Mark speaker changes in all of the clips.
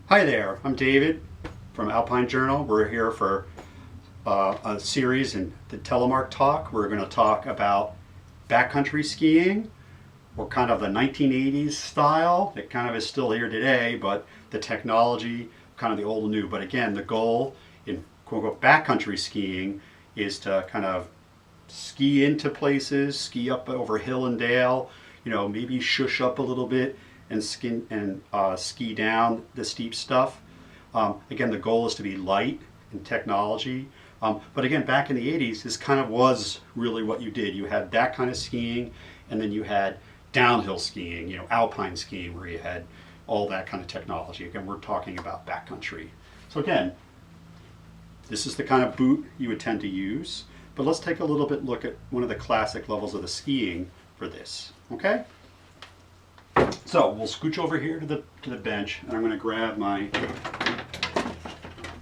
Speaker 1: Hi there, I'm David from Alpine Journal. We're here for a series in the Telemark talk. We're going to talk about backcountry skiing, or kind of the 1980s style that kind of is still here today, but the technology, kind of the old and new. But again, the goal in quote unquote backcountry skiing is to kind of ski into places, ski up over hill and dale, maybe shush up a little bit and ski down the steep stuff. Again, the goal is to be light in technology. But again, back in the 80s, this kind of was really what you did. You had that kind of skiing, and then you had downhill skiing, alpine skiing, where you had all that kind of technology. Again, we're talking about backcountry. So again, this is the kind of boot you would tend to use. But let's take a little bit look at one of the classic levels of the skiing for this, okay? So we'll scooch over here to the bench, and I'm going to grab my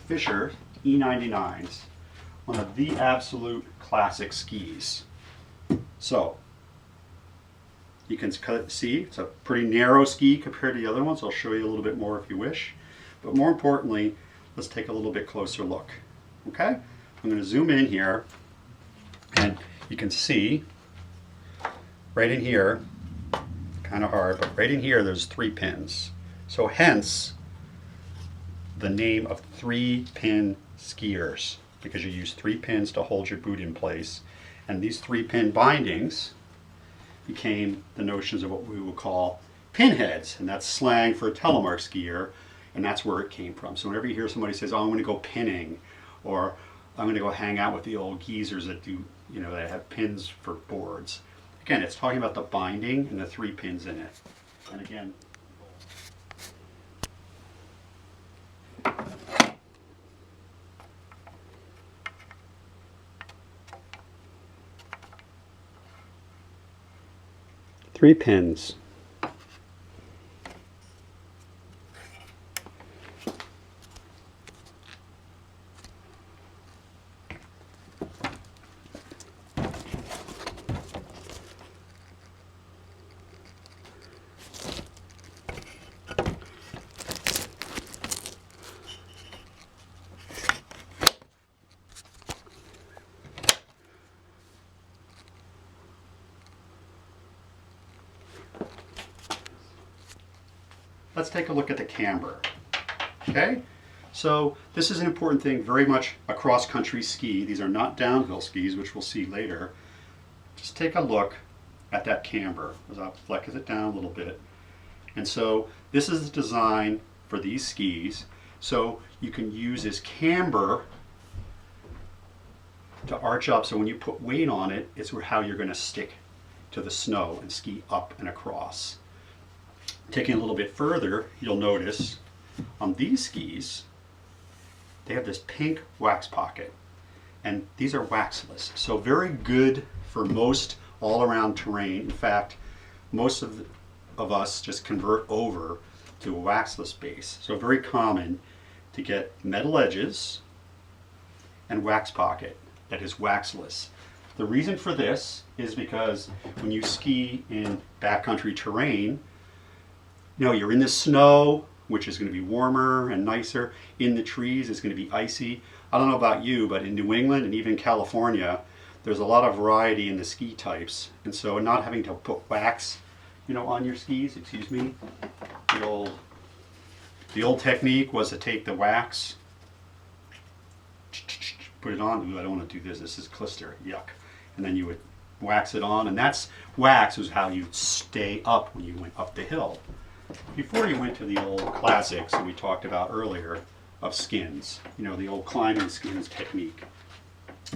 Speaker 1: Fisher E99s, one of the absolute classic skis. So you can see it's a pretty narrow ski compared to the other ones. I'll show you a little bit more if you wish. But more importantly, let's take a little bit closer look. Okay? I'm going to zoom in here, and you can see right in here, kind of hard, but right in here there's 3 pins. So hence the name of 3-pin skiers, because you use 3 pins to hold your boot in place. And these 3-pin bindings became the notions of what we would call pinheads, and that's slang for a telemark skier, and that's where it came from. So whenever you hear somebody says, oh, I'm going to go pinning, or I'm going to go hang out with the old geezers that do, that have pins for boards. Again, it's talking about the binding and the 3 pins in it. And again, three pins. Let's take a look at the camber. Okay, so this is an important thing, very much a cross-country ski. These are not downhill skis, which we'll see later. Just take a look at that camber as I'll flex it down a little bit. And so this is the design for these skis. So you can use this camber to arch up, so when you put weight on it, it's how you're going to stick to the snow and ski up and across. Taking a little bit further, you'll notice on these skis, they have this pink wax pocket, and these are waxless. So very good for most all-around terrain. In fact, most of us just convert over to a waxless base. So very common to get metal edges and wax pocket that is waxless. The reason for this is because when you ski in backcountry terrain, you're in the snow, which is going to be warmer and nicer. In the trees, it's going to be icy. I don't know about you, but in New England and even California, there's a lot of variety in the ski types. And so not having to put wax, on your skis, excuse me. The old technique was to take the wax, put it on. Ooh, I don't want to do this. This is clister. Yuck. And then you would wax it on. And that's wax was how you'd stay up when you went up the hill. Before you went to the old classics that we talked about earlier of skins, the old climbing skins technique.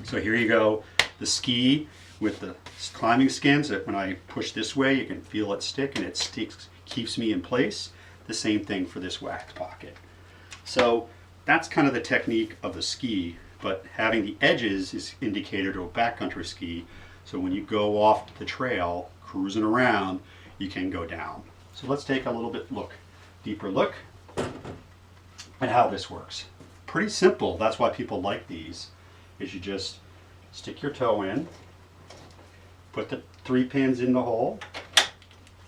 Speaker 1: So here you go, the ski with the climbing skins that when I push this way, you can feel it stick, and it sticks, keeps me in place. The same thing for this wax pocket. So that's kind of the technique of the ski, but having the edges is indicator to a backcountry ski. So when you go off the trail, cruising around, you can go down. So let's take a little bit deeper look at how this works. Pretty simple. That's why people like these, is you just stick your toe in, put the 3 pins in the hole,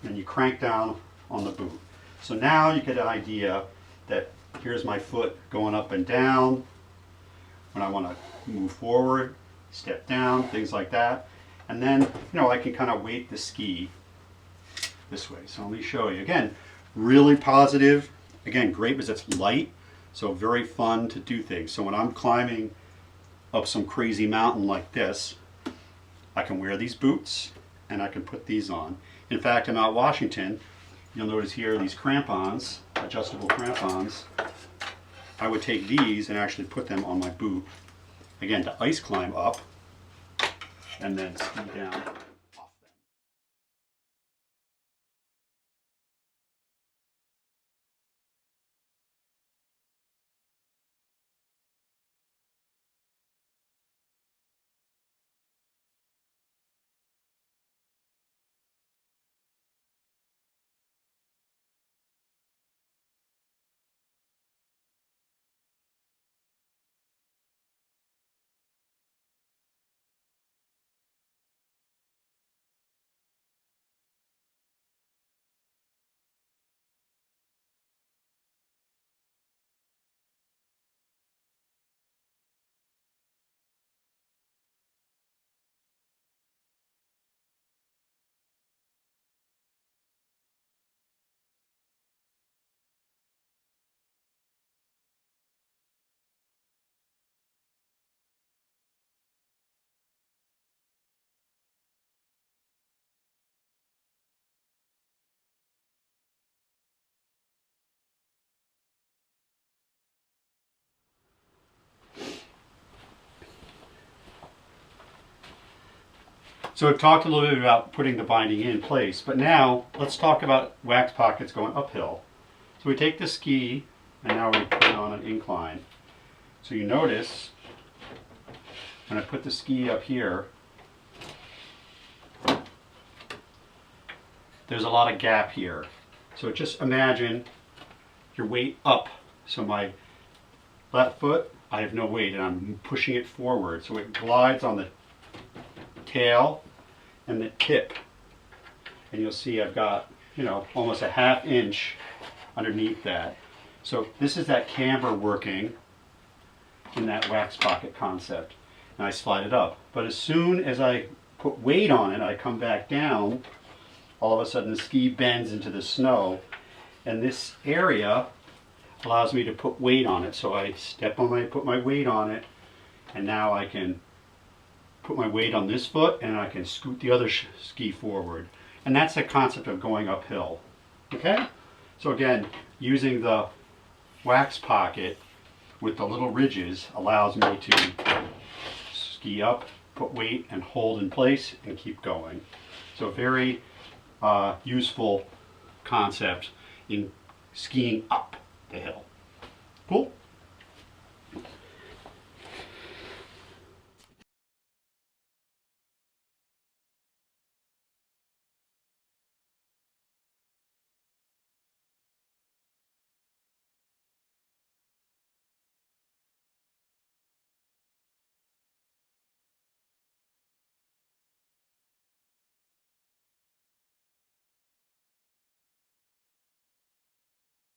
Speaker 1: and you crank down on the boot. So now you get an idea that here's my foot going up and down. When I want to move forward, step down, things like that. And then, you know, I can kind of weight the ski this way. So let me show you. Again, really positive. Again, great because it's light, so very fun to do things. So when I'm climbing up some crazy mountain like this, I can wear these boots and I can put these on. In fact, in Mount Washington, you'll notice here these crampons, adjustable crampons. I would take these and actually put them on my boot. Again, to ice climb up and then ski down off them. So we've talked a little bit about putting the binding in place, but now let's talk about wax pockets going uphill. So we take the ski and now we put it on an incline. So you notice when I put the ski up here, there's a lot of gap here. So just imagine your weight up. So my left foot, I have no weight and I'm pushing it forward. So it glides on the tail and the tip, and you'll see I've got, you know, almost a ½ inch underneath that. So this is that camber working in that wax pocket concept, and I slide it up. But as soon as I put weight on it, I come back down, all of a sudden the ski bends into the snow, and this area allows me to put weight on it. So I step on put my weight on it, and now I can put my weight on this foot and I can scoot the other ski forward. And that's the concept of going uphill. Okay? So again, using the wax pocket with the little ridges allows me to ski up, put weight and hold in place and keep going. So very useful concept in skiing up the hill. Cool?